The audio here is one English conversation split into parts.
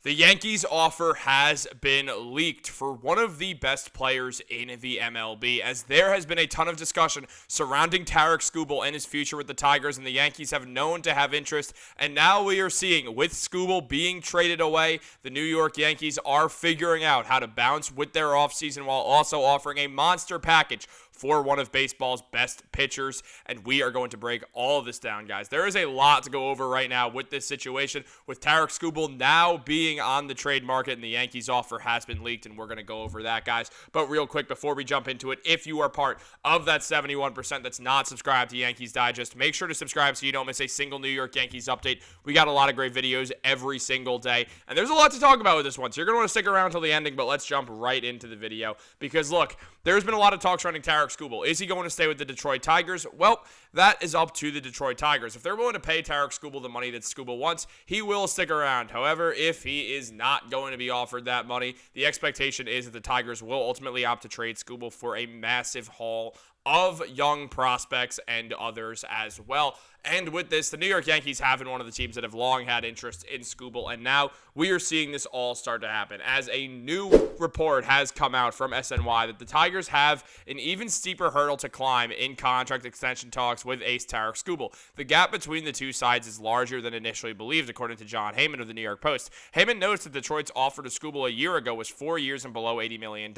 The Yankees offer has been leaked for one of the best players in the MLB, as there has been a ton of discussion surrounding Tarik Skubal and his future with the Tigers, and the Yankees have known to have interest, and now we are seeing, with Skubal being traded away, the New York Yankees are figuring out how to bounce with their offseason while also offering a monster package for one of baseball's best pitchers, and we are going to break all of this down, guys. There is a lot to go over right now with this situation, with Tarik Skubal now being on the trade market, and the Yankees offer has been leaked, and we're going to go over that, guys. But real quick, before we jump into it, if you are part of that 71% that's not subscribed to Yankees Digest, make sure to subscribe so you don't miss a single New York Yankees update. We got a lot of great videos every single day, and there's a lot to talk about with this one, so you're going to want to stick around until the ending, but let's jump right into the video, because look, there's been a lot of talk surrounding Tarik Skubal. Is he going to stay with the Detroit Tigers? Well, that is up to the Detroit Tigers. If they're willing to pay Tarik Skubal the money that Skubal wants, he will stick around. However, if he is not going to be offered that money, the expectation is that the Tigers will ultimately opt to trade Skubal for a massive haul of young prospects and others as well. And with this, the New York Yankees have been one of the teams that have long had interest in Skubal, and now we are seeing this all start to happen, as a new report has come out from SNY that the Tigers have an even steeper hurdle to climb in contract extension talks with ace Tarik Skubal. The gap between the two sides is larger than initially believed, according to John Heyman of the New York Post. Heyman notes that Detroit's offer to Skubal a year ago was 4 years and below $80 million,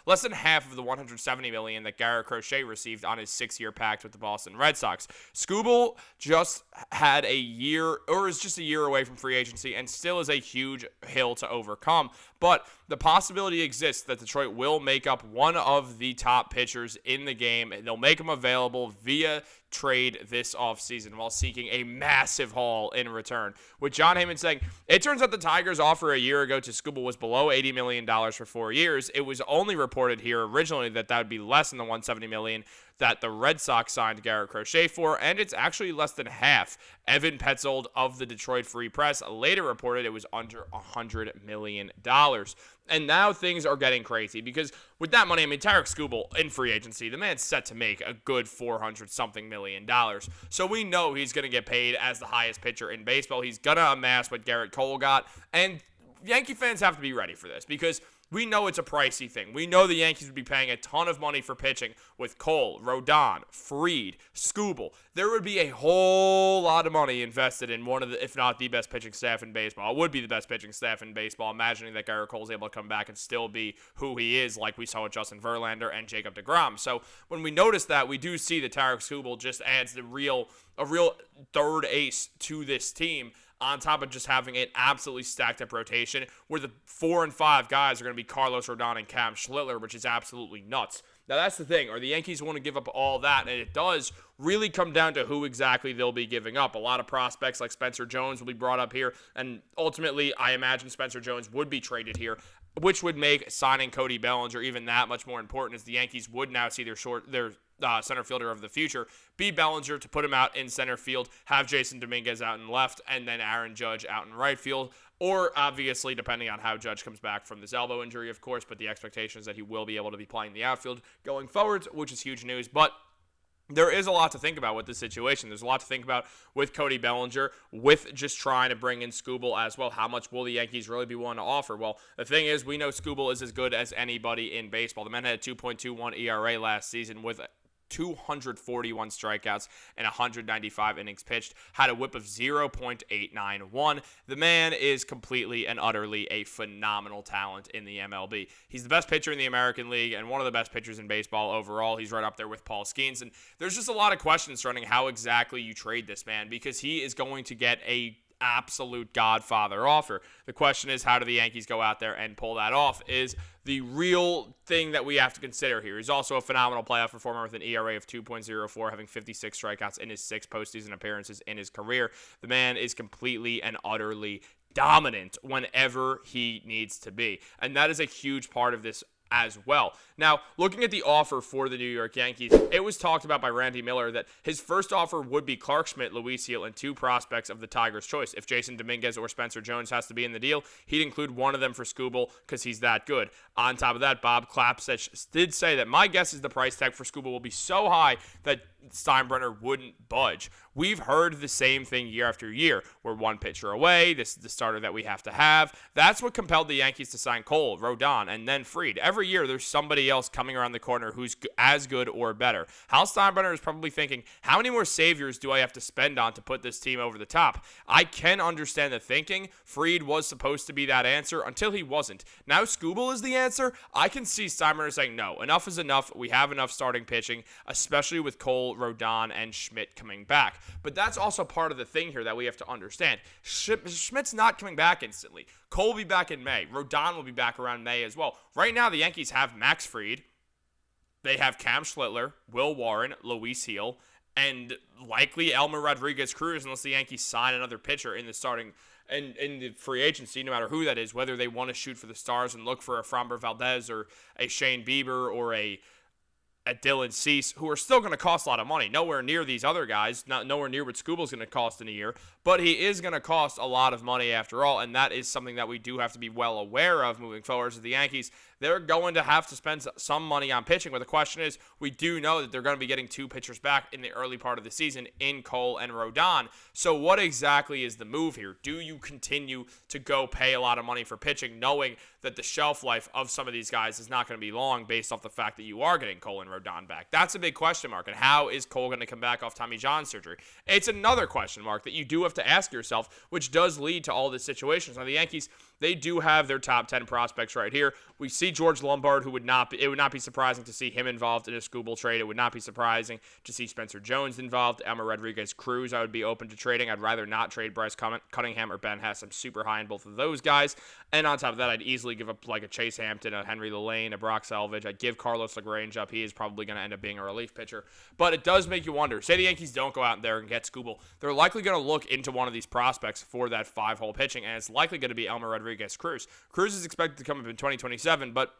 less than half of the $170 million that Gerrit Cole received on his 6-year pact with the Boston Red Sox. Skubal just had a year, or is just a year away from free agency, and still is a huge hill to overcome. But the possibility exists that Detroit will make up one of the top pitchers in the game, and they'll make him available via trade this offseason while seeking a massive haul in return. With John Heyman saying, it turns out the Tigers' offer a year ago to Skubal was below $80 million for 4 years. It was only reported here originally that would be less than the $170 million that the Red Sox signed Gerrit Cole for, and it's actually less than half. Evan Petzold of the Detroit Free Press later reported it was under $100 million. And now things are getting crazy, because with that money, I mean, Tarik Skubal in free agency, the man's set to make a good $400-something million. So we know he's going to get paid as the highest pitcher in baseball. He's going to amass what Gerrit Cole got, and Yankee fans have to be ready for this, because we know it's a pricey thing. We know the Yankees would be paying a ton of money for pitching with Cole, Rodon, Fried, Skubal. There would be a whole lot of money invested in one of the, if not the best pitching staff in baseball. It would be the best pitching staff in baseball, imagining that Gerrit Cole is able to come back and still be who he is, like we saw with Justin Verlander and Jacob deGrom. So when we notice that, we do see that Tarik Skubal just adds a real third ace to this team, on top of just having an absolutely stacked up rotation, where the 4 and 5 guys are going to be Carlos Rodon and Cam Schlittler, which is absolutely nuts. Now, that's the thing. Are the Yankees want to give up all that? And it does really come down to who exactly they'll be giving up. A lot of prospects like Spencer Jones will be brought up here, and ultimately, I imagine Spencer Jones would be traded here, which would make signing Cody Bellinger even that much more important, as the Yankees would now see their center fielder of the future be Bellinger, to put him out in center field, have Jason Dominguez out in left, and then Aaron Judge out in right field. Or, obviously, depending on how Judge comes back from this elbow injury, of course, but the expectation is that he will be able to be playing the outfield going forward, which is huge news. But there is a lot to think about with this situation. There's a lot to think about with Cody Bellinger, with just trying to bring in Skubal as well. How much will the Yankees really be willing to offer? Well, the thing is, we know Skubal is as good as anybody in baseball. The man had a 2.21 ERA last season with 241 strikeouts and 195 innings pitched, had a whip of 0.891. The man is completely and utterly a phenomenal talent in the MLB. He's the best pitcher in the American League and one of the best pitchers in baseball overall. He's right up there with Paul Skeens, and there's just a lot of questions surrounding how exactly you trade this man, because he is going to get a absolute godfather offer. The question is, how do the Yankees go out there and pull that off is the real thing that we have to consider here. He's also a phenomenal playoff performer with an ERA of 2.04, having 56 strikeouts in his 6 postseason appearances in his career. The man is completely and utterly dominant whenever he needs to be, and that is a huge part of this as well. Now, looking at the offer for the New York Yankees, it was talked about by Randy Miller that his first offer would be Clark Schmidt, Luis Gil, and 2 prospects of the Tigers' choice. If Jason Dominguez or Spencer Jones has to be in the deal, he'd include one of them for Skubal because he's that good. On top of that, Bob Klapsich did say that my guess is the price tag for Skubal will be so high that Steinbrenner wouldn't budge. We've heard the same thing year after year. We're one pitcher away. This is the starter that we have to have. That's what compelled the Yankees to sign Cole, Rodon, and then Fried. Every year, there's somebody else coming around the corner who's as good or better. Hal Steinbrenner is probably thinking, how many more saviors do I have to spend on to put this team over the top? I can understand the thinking. Fried was supposed to be that answer until he wasn't. Now Skubal is the answer. I can see Steinbrenner saying, no, enough is enough. We have enough starting pitching, especially with Cole, Rodon, and Schmidt coming back. But that's also part of the thing here that we have to understand. Schmidt's not coming back instantly. Cole will be back in May. Rodon will be back around May as well. Right now, the Yankees have Max Fried. They have Cam Schlittler, Will Warren, Luis Heel, and likely Elmer Rodriguez Cruz, unless the Yankees sign another pitcher in the starting and in the free agency, no matter who that is, whether they want to shoot for the stars and look for a Framber Valdez or a Shane Bieber or a Dylan Cease, who are still going to cost a lot of money. Nowhere near these other guys, nowhere near what Skubal's going to cost in a year, but he is going to cost a lot of money after all, and that is something that we do have to be well aware of moving forward. So the Yankees, they're going to have to spend some money on pitching, but the question is, we do know that they're going to be getting two pitchers back in the early part of the season in Cole and Rodon. So what exactly is the move here? Do you continue to go pay a lot of money for pitching, knowing that the shelf life of some of these guys is not going to be long based off the fact that you are getting Cole and Rodon back? That's a big question mark. And how is Cole going to come back off Tommy John surgery? It's another question mark that you do have to ask yourself, which does lead to all these situations. Now, the Yankees, they do have their top 10 prospects right here. We see George Lombard, it would not be surprising to see him involved in a Skubal trade. It would not be surprising to see Spencer Jones involved. Elmer Rodriguez Cruz, I would be open to trading. I'd rather not trade Bryce Cunningham or Ben Hess. I'm super high in both of those guys. And on top of that, I'd easily give up like a Chase Hampton, a Henry Lane, a Brock Selvage. I'd give Carlos LaGrange up. He is probably going to end up being a relief pitcher. But it does make you wonder. Say the Yankees don't go out there and get Skubal. They're likely going to look into one of these prospects for that 5-hole pitching, and it's likely going to be Elmer Rodriguez Cruz. Cruz is expected to come up in 2027, but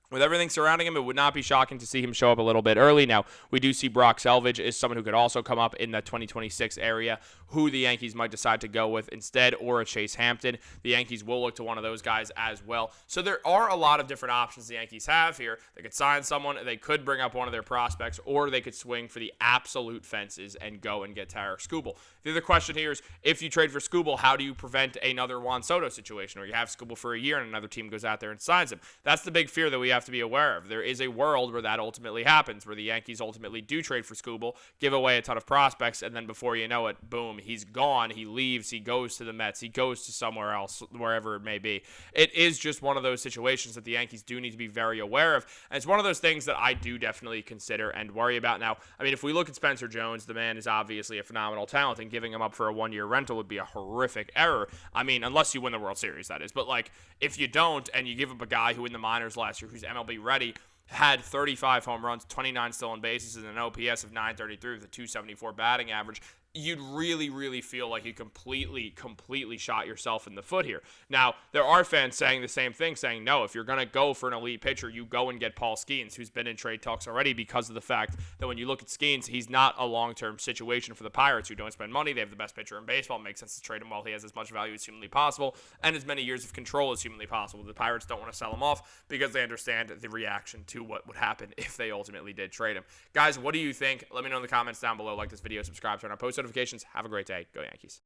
with everything surrounding him, it would not be shocking to see him show up a little bit early. Now, we do see Brock Selvage is someone who could also come up in the 2026 area, who the Yankees might decide to go with instead, or a Chase Hampton. The Yankees will look to one of those guys as well. So there are a lot of different options the Yankees have here. They could sign someone, they could bring up one of their prospects, or they could swing for the absolute fences and go and get Tarik Skubal. The other question here is, if you trade for Skubal, how do you prevent another Juan Soto situation where you have Skubal for a year and another team goes out there and signs him? That's the big fear that we have to be aware of. There is a world where that ultimately happens, where the Yankees ultimately do trade for Skubal, give away a ton of prospects, and then before you know it, boom, he's gone, he leaves, he goes to the Mets, he goes to somewhere else, wherever it may be. It is just one of those situations that the Yankees do need to be very aware of, and it's one of those things that I do definitely consider and worry about. Now, I mean, if we look at Spencer Jones, the man is obviously a phenomenal talent, and giving him up for a one-year rental would be a horrific error. I mean, unless you win the World Series, that is. But, like, if you don't, and you give up a guy who in the minors last year, who's MLB ready, had 35 home runs, 29 stolen bases, and an OPS of 933 with a 274 batting average, you'd really, really feel like you completely shot yourself in the foot here. Now, there are fans saying the same thing, saying, no, if you're going to go for an elite pitcher, you go and get Paul Skeens, who's been in trade talks already, because of the fact that when you look at Skeens, he's not a long-term situation for the Pirates, who don't spend money. They have the best pitcher in baseball. It makes sense to trade him while he has as much value as humanly possible and as many years of control as humanly possible. The Pirates don't want to sell him off because they understand the reaction to what would happen if they ultimately did trade him. Guys, what do you think? Let me know in the comments down below. Like this video, subscribe, turn on post notifications. Have a great day. Go Yankees.